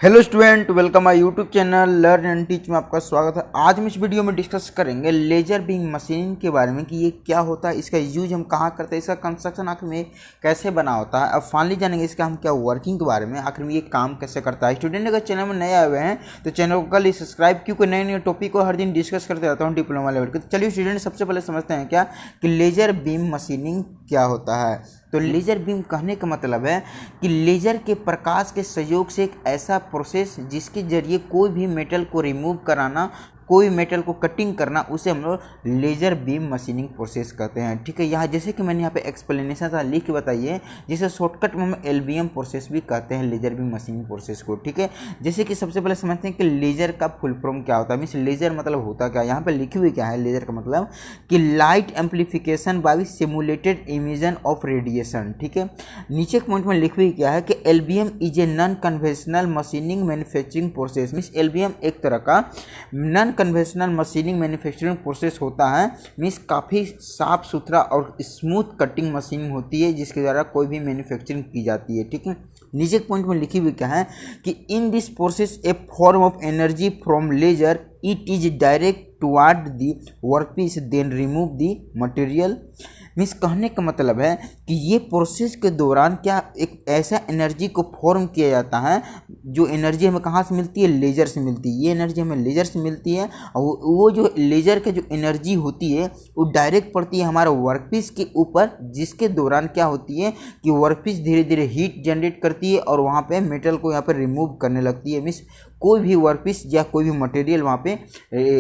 Hello student, welcome my YouTube channel learn and teach में आपका स्वागत है। आज हम इस वीडियो में डिस्कस करेंगे लेजर बीम मशीनिंग के बारे में कि ये क्या होता है, इसका यूज हम कहाँ करते हैं, इसका कंस्ट्रक्शन आखिर में कैसे बना होता है। अब फाइनली जानेंगे इसका हम क्या वर्किंग के बारे में, आखिर में ये काम कैसे करता है। स्टूडेंट अगर चैनल में नए आए हुए हैं तो चैनल को कल सब्सक्राइब, क्योंकि नए नए टॉपिक को हर दिन डिस्कस करते रहता हूँ डिप्लोमा लेवल के। तो चलिए स्टूडेंट सबसे पहले समझते हैं क्या कि लेजर बीम मशीनिंग क्या होता है। तो लेजर बीम कहने का मतलब है कि लेजर के प्रकाश के सहयोग से एक ऐसा प्रोसेस जिसके जरिए कोई भी मेटल को रिमूव कराना, कोई मेटल को कटिंग करना, उसे हम लोग लेजर बीम मशीनिंग प्रोसेस कहते हैं। ठीक है, यहाँ जैसे कि मैंने यहाँ पे एक्सप्लेनेशन था लिख के बताइए, जिसे शॉर्टकट में हम एलबीएम प्रोसेस भी कहते हैं, लेजर बीम मशीनिंग प्रोसेस को। ठीक है, जैसे कि सबसे पहले समझते हैं कि लेजर का फुल फॉर्म क्या होता है, मीन्स लेजर मतलब होता क्या है। यहाँ पे लिखी हुई क्या है, लेजर का मतलब कि light amplification bye simulated emission of radiation. ठीक है, नीचे के पॉइंट में लिखी हुई क्या है कि LBM is a non conventional machining manufacturing process. Means LBM एक तरह का non conventional machining manufacturing process होता है। मीन्स काफ़ी साफ सुथरा और स्मूथ कटिंग मशीनिंग होती है जिसके द्वारा कोई भी मैन्युफैक्चरिंग की जाती है। ठीक है, नीचे के पॉइंट में लिखी हुई क्या है कि in this process a form of energy from laser it is direct toward the workpiece then remove the material. Means कहने का मतलब है कि ये प्रोसेस के दौरान क्या एक ऐसा एनर्जी को फॉर्म किया जाता है, जो एनर्जी हमें कहाँ से मिलती है, लेजर से मिलती है। ये एनर्जी हमें लेजर से मिलती है और वो जो लेजर के जो एनर्जी होती है वो डायरेक्ट पड़ती है हमारे वर्कपीस के ऊपर, जिसके दौरान क्या होती है कि वर्कपीस धीरे धीरे हीट जनरेट करती है और वहाँ पे मेटल को यहाँ पे रिमूव करने लगती है। मीन्स कोई भी वर्कपीस या कोई भी मटेरियल वहाँ पे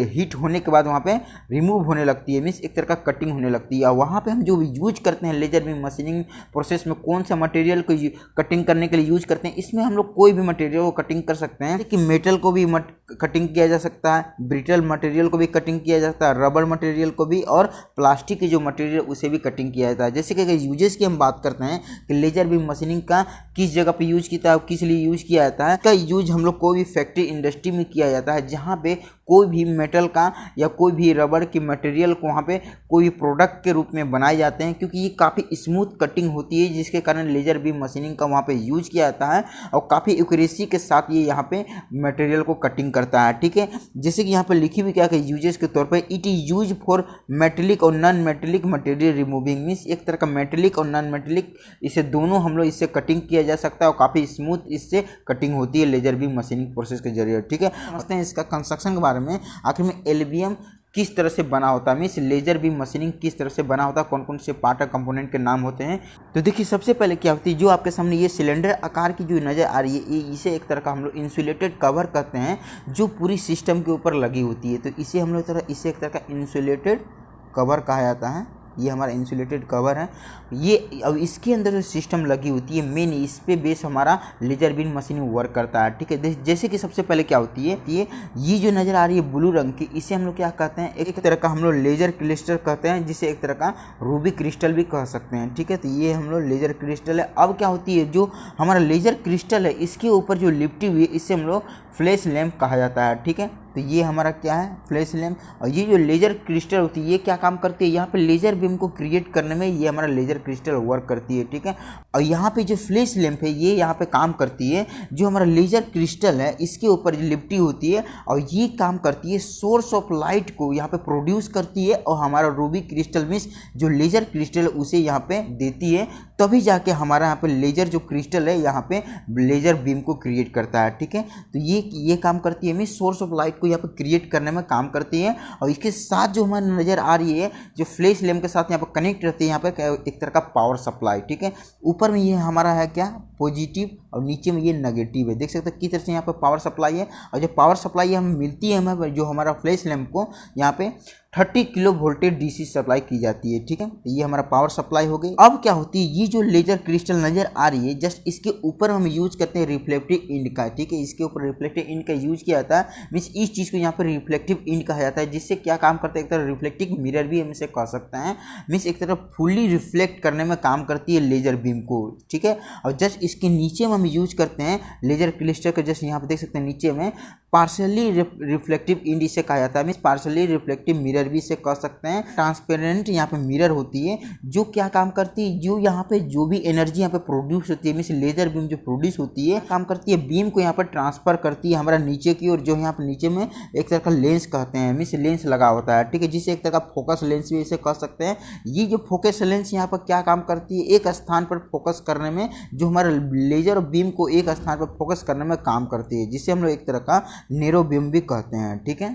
हीट होने के बाद वहाँ पे रिमूव होने लगती है। मीन्स एक तरह का कटिंग होने लगती है। और वहाँ पे हम जो भी यूज करते हैं लेजर बीम मशीनिंग प्रोसेस में, कौन सा मटेरियल को कटिंग करने के लिए यूज करते हैं, इसमें हम लोग कोई भी मटेरियल को कटिंग कर सकते हैं। कि मेटल को भी कटिंग किया जा सकता है, ब्रिटल मटेरियल को भी कटिंग किया जा सकता है, रबर मटेरियल को भी, और प्लास्टिक की जो मटेरियल उसे भी कटिंग किया जाता है। जैसे कि अगर यूजेस की हम बात करते हैं कि लेजर बीम मशीनिंग का किस जगह पे यूज किया है, किस लिए यूज किया जाता है, इसका यूज हम लोग कोई भी फैक्ट्री इंडस्ट्री में किया जाता है जहाँ पे कोई भी मेटल का या कोई भी रबर की मटेरियल को वहाँ पे कोई प्रोडक्ट के रूप में बनाए जाते हैं, क्योंकि ये काफ़ी स्मूथ कटिंग होती है जिसके कारण लेजर बीम मशीनिंग का वहाँ पे यूज किया जाता है और काफ़ी एक्यूरेसी के साथ ये यहाँ पे मटेरियल को कटिंग करता है। ठीक है, जैसे कि यहाँ पे लिखी हुई क्या कि यूजेस के तौर पर it is use for metallic और non metallic material removing. Means एक तरह का मेटेलिक और नॉन मेटेलिक, इसे दोनों हम लोग इससे कटिंग किया जा सकता है और काफ़ी स्मूथ इससे कटिंग होती है लेजर बीम मशीनिंग प्रोसेस के जरिए। ठीक है, समझते हैं इसका कंस्ट्रक्शन के बारे में, आखिर में एलबीएम किस तरह से बना होता है, मीन्स लेजर बीम मशीनिंग किस तरह से बना होता है, कौन कौन से पार्ट और कंपोनेंट के नाम होते हैं। तो देखिए सबसे पहले क्या होती है, जो आपके सामने ये सिलेंडर आकार की जो नज़र आ रही है, इसे एक तरह का हम लोग इंसुलेटेड कवर कहते हैं, जो पूरी सिस्टम के ऊपर लगी होती है। तो इसे हम लोग इसे एक तरह का इंसुलेटेड कवर कहा जाता है। ये हमारा इंसुलेटेड कवर है। ये अब इसके अंदर जो सिस्टम लगी होती है मेन, इस पे बेस हमारा लेजर बीम मशीनिंग वर्क करता है। ठीक है, जैसे कि सबसे पहले क्या होती है, ये जो नज़र आ रही है ब्लू रंग की, इसे हम लोग क्या कहते हैं, एक तरह का हम लोग लेजर क्रिस्टल कहते हैं, जिसे एक तरह का रूबी क्रिस्टल भी कह सकते हैं। ठीक है, तो ये हम लोग लेजर क्रिस्टल है। अब क्या होती है, जो हमारा लेजर क्रिस्टल है इसके ऊपर जो लिपटी हुई है, इससे हम लोग फ्लैश लैम्प कहा जाता है। ठीक है, तो ये हमारा क्या है, फ्लैश लैम्प। और ये जो लेजर क्रिस्टल होती है ये क्या काम करती है, यहाँ पे लेजर बीम को क्रिएट करने में ये हमारा लेजर क्रिस्टल वर्क करती है। ठीक है, और यहाँ पे जो फ्लैश लैम्प है ये यहाँ पे काम करती है, जो हमारा लेजर क्रिस्टल है इसके ऊपर जो लिपटी होती है, और ये काम करती है सोर्स ऑफ लाइट को यहाँ पे प्रोड्यूस करती है, और हमारा रूबी क्रिस्टल मीन्स जो लेजर क्रिस्टल है उसे यहाँ पे देती है, तभी जाके हमारा यहाँ पे लेजर जो क्रिस्टल है यहाँ पे लेजर बीम को क्रिएट करता है। ठीक है, तो ये काम करती है, मीन्स सोर्स ऑफ लाइट को यहाँ पे क्रिएट करने में काम करती है। और इसके साथ जो हमारी नज़र आ रही है, जो फ्लैश लैम्प के साथ यहाँ पे कनेक्ट रहती है, यहाँ पे एक तरह का पावर सप्लाई। ठीक है, ऊपर में ये हमारा है क्या, पॉजिटिव, और नीचे में ये नेगेटिव है। देख सकते हैं किस तरह से यहाँ पे पावर सप्लाई है, और जो पावर सप्लाई हमें मिलती है हमें, जो हमारा फ्लैश लैम्प को यहाँ पे 30 किलो वोल्टेज डीसी सप्लाई की जाती है। ठीक है, तो ये हमारा पावर सप्लाई हो गई। अब क्या होती है, ये जो लेजर क्रिस्टल नजर आ रही है, जस्ट इसके ऊपर हम यूज करते हैं रिफ्लेक्टिव इंड का। ठीक है, इसके ऊपर रिफ्लेक्टिव इंड का यूज किया जाता है, मीन्स इस चीज़ को यहाँ पर रिफ्लेक्टिव इंड कहा जाता है, जिससे क्या काम करता है, एक तरह रिफ्लेक्टिव मिरर भी हम इसे कह सकते हैं। मीन्स एक तरह फुल्ली रिफ्लेक्ट करने में काम करती है लेजर बीम को। ठीक है, और जस्ट इसके नीचे में हम यूज करते हैं लेजर क्रिस्टल का, जस्ट यहाँ पर देख सकते हैं नीचे में पार्शली रिफ्लेक्टिव इंड इसे कहा जाता है, means partially reflective mirror mirror भी इसे कह सकते हैं। ट्रांसपेरेंट यहाँ पे मिरर होती है जो क्या काम करती है, जो यहाँ पे जो भी एनर्जी यहाँ पे प्रोड्यूस होती है, मीन्स लेजर बीम जो प्रोड्यूस होती है काम करती है बीम को यहाँ पर ट्रांसफर करती है हमारा नीचे की ओर, जो यहाँ पर नीचे में एक तरह का लेंस कहते हैं, मीन्स लेंस लगा होता है, ठीक है, जिसे एक तरह का फोकस लेंस भी इसे कह सकते हैं। ये जो फोकस लेंस यहाँ पर क्या काम करती है, एक स्थान पर फोकस करने में, जो हमारा लेजर बीम को एक स्थान पर फोकस करने में काम करती है, जिसे हम लोग एक तरह का नैरो बीम भी कहते हैं, ठीक है।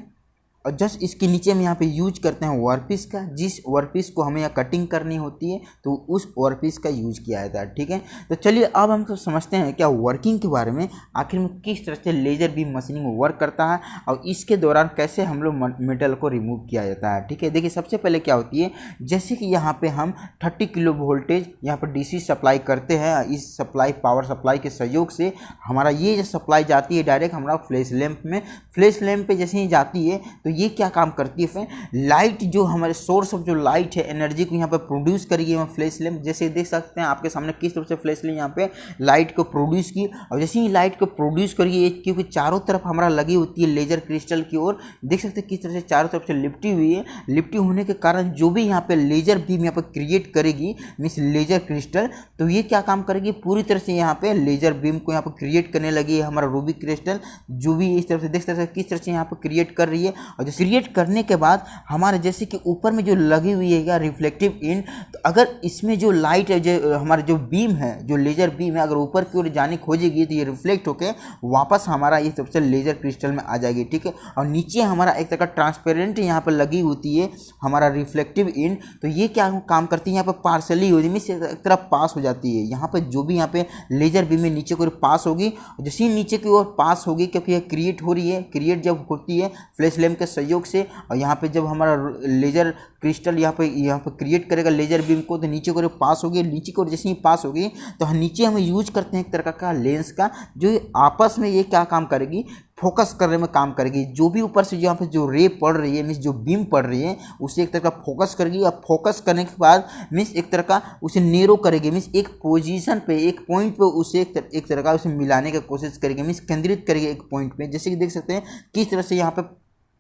और जस्ट इसके नीचे में यहाँ पे यूज करते हैं वर्कपीस का, जिस वर्कपीस को हमें यहाँ कटिंग करनी होती है तो उस वर्कपीस का यूज किया जाता है, ठीक है। तो चलिए अब हम तो समझते हैं क्या वर्किंग के बारे में, आखिर में किस तरह से लेजर बीम मशीनिंग वर्क करता है और इसके दौरान कैसे हम लोग मेटल को रिमूव किया जाता है, ठीक है। देखिए सबसे पहले क्या होती है, जैसे कि यहाँ पे हम 30 किलो वोल्टेज यहाँ पर डीसी सप्लाई करते हैं, इस सप्लाई पावर सप्लाई के सहयोग से हमारा ये जो सप्लाई जाती है डायरेक्ट हमारा फ्लैश लैंप में, फ्लैश लैंप पे जैसे ही जाती है तो ये क्या काम करती है फिर, लाइट जो हमारे सोर्स ऑफ जो लाइट है एनर्जी को यहाँ पे प्रोड्यूस करेगी हम फ्लैश लैंप, जैसे देख सकते हैं आपके सामने किस तरह से फ्लैश लैंप यहाँ पे लाइट को प्रोड्यूस की, और जैसे ही लाइट को प्रोड्यूस करेगी क्योंकि चारों तरफ हमारा लगी होती है लेजर क्रिस्टल की ओर, देख सकते हैं किस तरह से चारों तरफ से लिपटी हुई है, लिपटी होने के कारण जो भी यहाँ पे लेजर बीम यहाँ पे क्रिएट करेगी मीन्स लेजर क्रिस्टल, तो ये क्या काम करेगी पूरी तरह से यहाँ पे लेजर बीम को यहाँ पे क्रिएट करने लगी है हमारा रूबी क्रिस्टल, जो भी इस तरफ से देख सकते हैं किस तरह से यहाँ पे क्रिएट कर रही है। और जो क्रिएट करने के बाद हमारे जैसे कि ऊपर में जो लगी हुई है रिफ्लेक्टिव इन, तो अगर इसमें जो लाइट है जो हमारा जो बीम है जो लेजर बीम है अगर ऊपर की ओर जाने खोजेगी तो ये रिफ्लेक्ट होकर वापस हमारा ये सबसे लेजर क्रिस्टल में आ जाएगी, ठीक है। और नीचे हमारा एक तरह का ट्रांसपेरेंट यहाँ पर लगी होती है हमारा रिफ्लेक्टिव इन, तो ये क्या काम करती है यहाँ पर पार्सली होती है मीन्स एक तरफ पास हो जाती है, यहाँ पर जो भी यहाँ पे लेजर बीम में नीचे की ओर पास होगी, जैसे ही नीचे की ओर पास होगी क्योंकि यह क्रिएट हो रही है, क्रिएट जब होती है फ्लैश लैंप के सहयोग से, और यहाँ पे जब हमारा लेजर क्रिस्टल यहाँ पे क्रिएट करेगा लेजर बीम को, तो नीचे को पास होगी, नीचे को जैसे ही पास होगी तो नीचे हम यूज करते हैं एक तरह का लेंस का, जो आपस में ये क्या काम करेगी फोकस करने में काम करेगी, जो भी ऊपर से यहाँ पे जो रे पड़ रही है मीन्स जो बीम पड़ रही है उसे एक तरह का फोकस करेगी, और फोकस करने के बाद मीन्स एक तरह का उसे नेरो करेगी, मीन्स एक पोजीशन पे एक पॉइंट पे उसे एक तरह का उसे मिलाने की कोशिश करेगी, मीन्स केंद्रित करेगी एक पॉइंट पे, जैसे कि देख सकते हैं किस तरह से यहाँ पे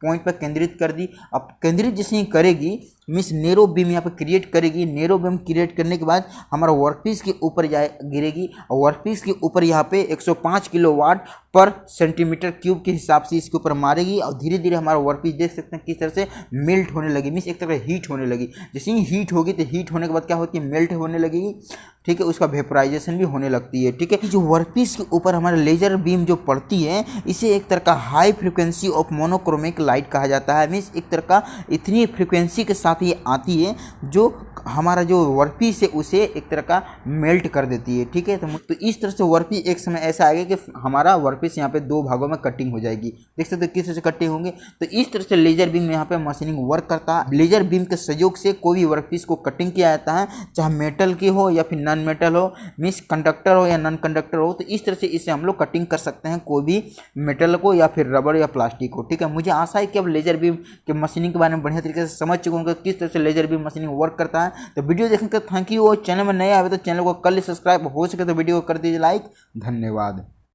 पॉइंट पर केंद्रित कर दी। अब केंद्रित जैसे ही करेगी मीन्स नेरो बीम यहाँ पर क्रिएट करेगी, नेरो बीम क्रिएट करने के बाद हमारा वर्कपीस के ऊपर गिरेगी, और वर्कपीस के ऊपर यहाँ पे 105 किलोवाट पर सेंटीमीटर क्यूब के हिसाब से इसके ऊपर मारेगी, और धीरे धीरे हमारा वर्कपीस देख सकते हैं किस तरह से मेल्ट होने लगी, मीन्स एक तरह हीट होने लगी, जैसे ही हीट होगी तो हीट होने के बाद क्या होती है मेल्ट होने लगेगी, ठीक है, उसका वेपराइजेशन भी होने लगती है, ठीक है। जो वर्कपीस के ऊपर हमारा लेजर बीम जो पड़ती है इसे एक तरह का high frequency of monochromic light कहा जाता है, मीन्स एक तरह का इतनी फ्रिक्वेंसी के साथ ये आती है जो हमारा जो वर्कपीस है उसे एक तरह का मेल्ट कर देती है, ठीक है। तो इस तरह से वर्कपीस एक समय ऐसा आएगा कि हमारा वर्कपीस यहाँ पे दो भागों में कटिंग हो जाएगी, देख सकते हो किस तरह से कटिंग होंगे। तो इस तरह से लेजर बीम यहाँ पे मशीनिंग वर्क करता है, लेजर बीम के सहयोग से कोई भी वर्कपीस को कटिंग किया जाता है, चाहे मेटल की हो या फिर नॉन मेटल हो, मीन्स कंडक्टर हो या नॉन कंडक्टर हो, तो इस तरह से इसे हम लोग कटिंग कर सकते हैं कोई भी मेटल को या फिर रबर या प्लास्टिक को, ठीक है। मुझे आशा है कि अब लेजर बीम के मशीनिंग के बारे में बढ़िया तरीके से समझ चुके होंगे किस तरह से लेजर बीम मशीनिंग वर्क करता है। तो वीडियो देखने के थैंक यू, और चैनल में नए आए तो चैनल को कर ली सब्सक्राइब, हो सके तो वीडियो को कर दीजिए लाइक। धन्यवाद।